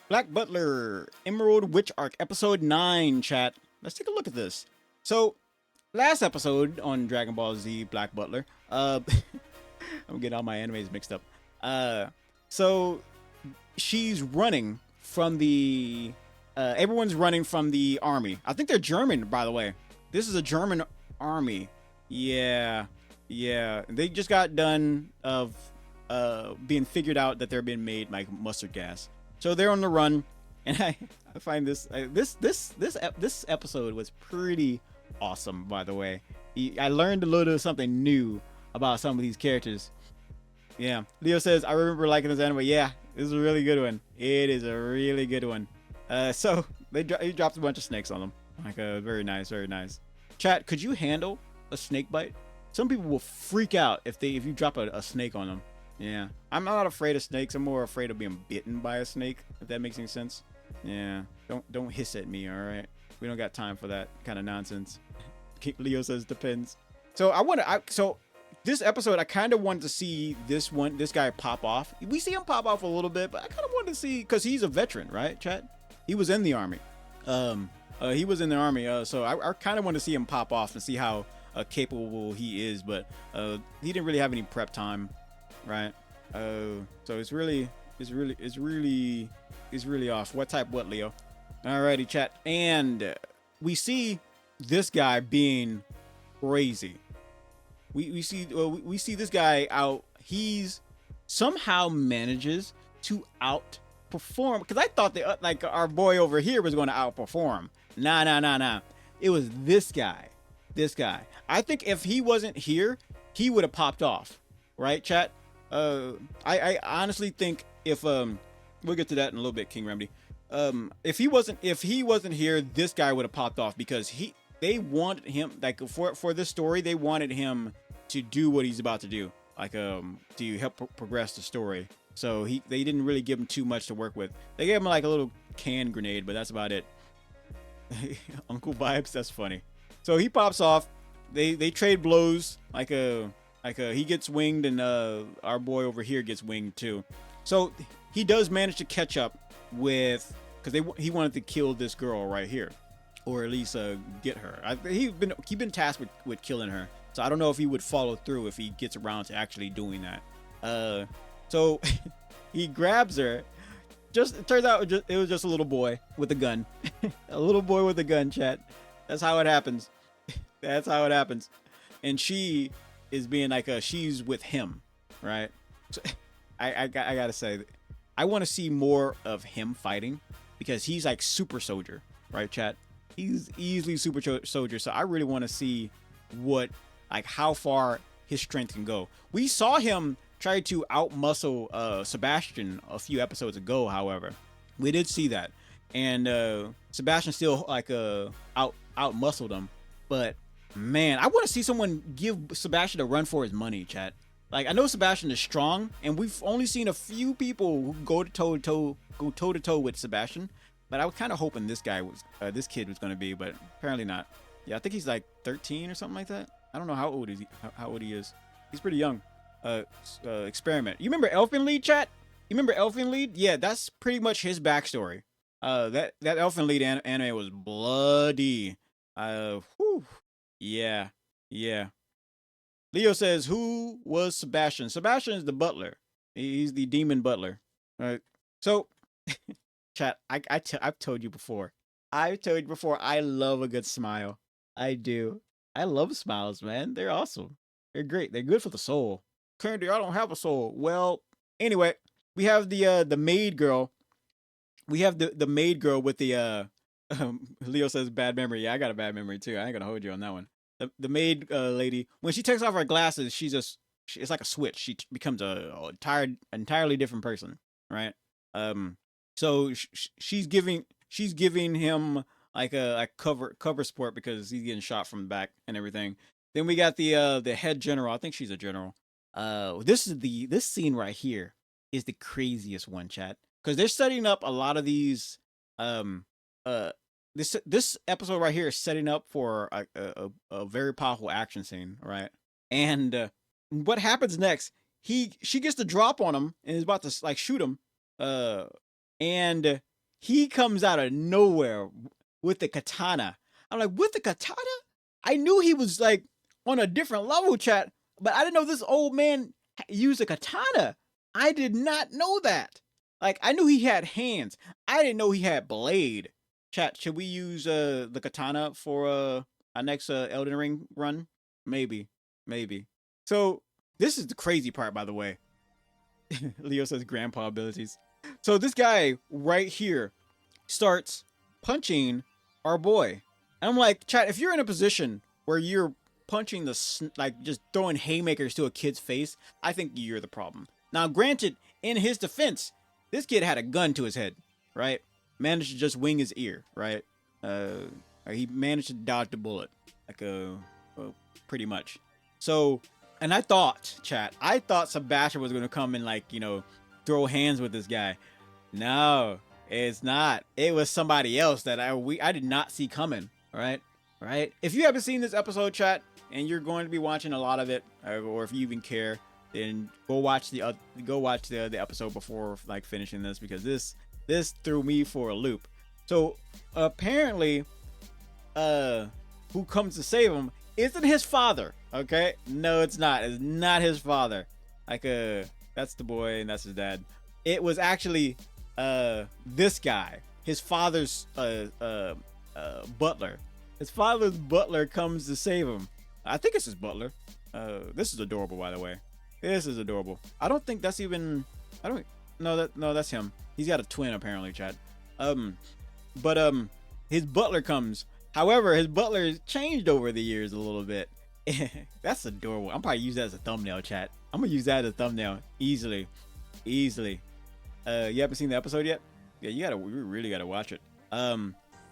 Black Butler, Emerald Witch Arc, episode 9, chat. Let's take a look at this. So, last episode on Dragon Ball Z Black Butler, I'm getting all my animes mixed up. So she's running from the, everyone's running from the army. I think they're German, by the way. This is a German army. Yeah, yeah. They just got done of being figured out that they're being made like mustard gas. So they're on the run, and I find this episode was pretty awesome. By the way, I learned a little something new about some of these characters. Yeah, Leo says I remember liking this anime. Yeah, this is a really good one. It is a really good one. So he drops a bunch of snakes on them. Like very nice, very nice. Chat, could you handle a snake bite? Some people will freak out if you drop a snake on them. Yeah, I'm not afraid of snakes. I'm more afraid of being bitten by a snake. If that makes any sense. Yeah, don't hiss at me. All right, we don't got time for that kind of nonsense. Leo says depends. So so this episode I kind of wanted to see this guy pop off. We see him pop off a little bit, but I kind of wanted to see because he's a veteran, right, chat? He was in the army. He was in the army. So I kind of want to see him pop off and see how capable he is, but he didn't really have any prep time. Right. So it's really off. What type? What, Leo? Alrighty, chat. And we see this guy being crazy. We see this guy out. He's somehow manages to outperform. Because I thought that like our boy over here was going to outperform. Nah. It was this guy. This guy. I think if he wasn't here, he would have popped off. Right, chat? I honestly think if we'll get to that in a little bit, King Remedy. If he wasn't here, this guy would have popped off because they wanted him like for this story, they wanted him to do what he's about to do, like to help progress the story. So they didn't really give him too much to work with. They gave him like a little can grenade, but that's about it. Uncle Vibes, that's funny. So he pops off. They trade blows like he gets winged and our boy over here gets winged too. So he does manage to catch up with because he wanted to kill this girl right here, or at least get her. He's been tasked with killing her. So I don't know if he would follow through if he gets around to actually doing that. So he grabs her. It turns out it was just a little boy with a gun. A little boy with a gun, chat. That's how it happens. That's how it happens. And she is being like she's with him, right? So I gotta say, I want to see more of him fighting because he's like super soldier, right, chat? He's easily super soldier. So I really want to see how far his strength can go. We saw him try to outmuscle Sebastian a few episodes ago. However, we did see that, and Sebastian still outmuscled him, but. Man, I want to see someone give Sebastian a run for his money, chat. Like I know Sebastian is strong, and we've only seen a few people who go toe to toe with Sebastian. But I was kind of hoping this kid was going to be, but apparently not. Yeah, I think he's like 13 or something like that. I don't know how old he is. He's pretty young. Experiment. You remember Elfin Lead, chat? You remember Elfin Lead? Yeah, that's pretty much his backstory. That Elfin Lead anime was bloody. Whew. Yeah. Leo says, who was Sebastian? Sebastian is the butler. He's the demon butler. All right. So, chat, I've told you before. I love a good smile. I do. I love smiles, man. They're awesome. They're great. They're good for the soul. Candy, I don't have a soul. Well, anyway, we have the maid girl. We have the maid girl with the Leo says bad memory. Yeah, I got a bad memory too. I ain't gonna hold you on that one. The maid lady, when she takes off her glasses, it's like a switch. She becomes a entirely different person, right? So she's giving him like a cover support because he's getting shot from the back and everything. Then we got the head general. I think she's a general. This scene right here is the craziest one, chat, because they're setting up a lot of these this episode right here is setting up for a very powerful action scene, right? And what happens next? She gets the drop on him and is about to like shoot him, and he comes out of nowhere with the katana. I'm like, with the katana? I knew he was like on a different level, chat, but I didn't know this old man used a katana. I did not know that. Like, I knew he had hands. I didn't know he had blade. Chat, should we use the katana for our next Elden Ring run? Maybe. Maybe. So, this is the crazy part, by the way. Leo says grandpa abilities. So this guy right here starts punching our boy. And I'm like, chat, if you're in a position where you're punching like just throwing haymakers to a kid's face, I think you're the problem. Now, granted, in his defense, this kid had a gun to his head, right? Managed to just wing his ear, right? He managed to dodge the bullet, like pretty much. So, and I thought, chat, Sebastian was gonna come and like, you know, throw hands with this guy. No, it's not. It was somebody else that I did not see coming. All right, If you haven't seen this episode, chat, and you're going to be watching a lot of it, or if you even care, then go watch the episode before like finishing this, because this threw me for a loop. So apparently, who comes to save him isn't his father. Okay, no, it's not. It's not his father. Like that's the boy and that's his dad. It was actually this guy. His father's butler. His father's butler comes to save him. I think it's his butler. This is adorable, by the way. This is adorable. I don't think that's even. No, that's him. He's got a twin apparently, Chad. But his butler comes. However, his butler has changed over the years a little bit. That's adorable. I'm probably use that as a thumbnail, chat. I'm gonna use that as a thumbnail easily. You haven't seen the episode yet? Yeah, you really gotta watch it.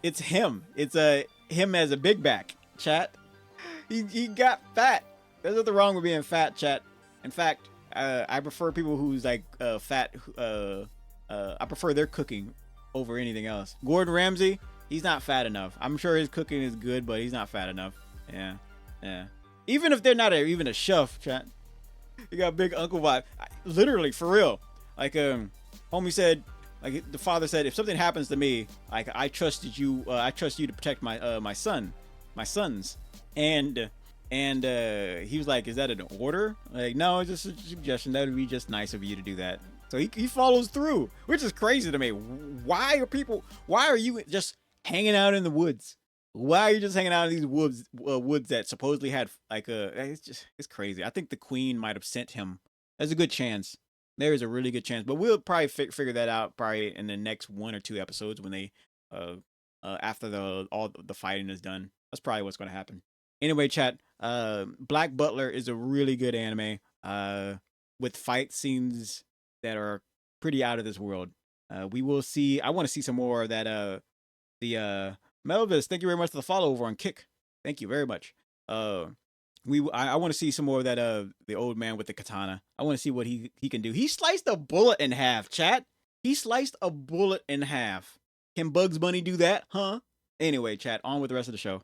It's him. It's him as a big back, chat. He got fat. There's nothing wrong with being fat, chat. In fact, I prefer people who's like fat. I prefer their cooking over anything else. Gordon Ramsay, he's not fat enough. I'm sure his cooking is good, but he's not fat enough. Yeah. Even if they're not even a chef, chat. You got big uncle vibe. Literally, for real. Like homie said, like the father said, if something happens to me, like I trust you to protect my sons. And he was like, is that an order? Like, no, it's just a suggestion. That would be just nice of you to do that. So he follows through, which is crazy to me. Why are you just hanging out in the woods? Why are you just hanging out in these woods that supposedly had like it's crazy. I think the queen might have sent him. There's a good chance. There is a really good chance, but we'll probably figure that out probably in the next 1 or 2 episodes when they after all the fighting is done. That's probably what's going to happen. Anyway, chat, Black Butler is a really good anime with fight scenes that are pretty out of this world. We will see. I want to see some more of that. Melvis, thank you very much for the follow over on Kick. Thank you very much. I want to see some more of that. The old man with the katana. I want to see what he can do. He sliced a bullet in half, chat. He sliced a bullet in half. Can Bugs Bunny do that? Huh? Anyway, chat, on with the rest of the show.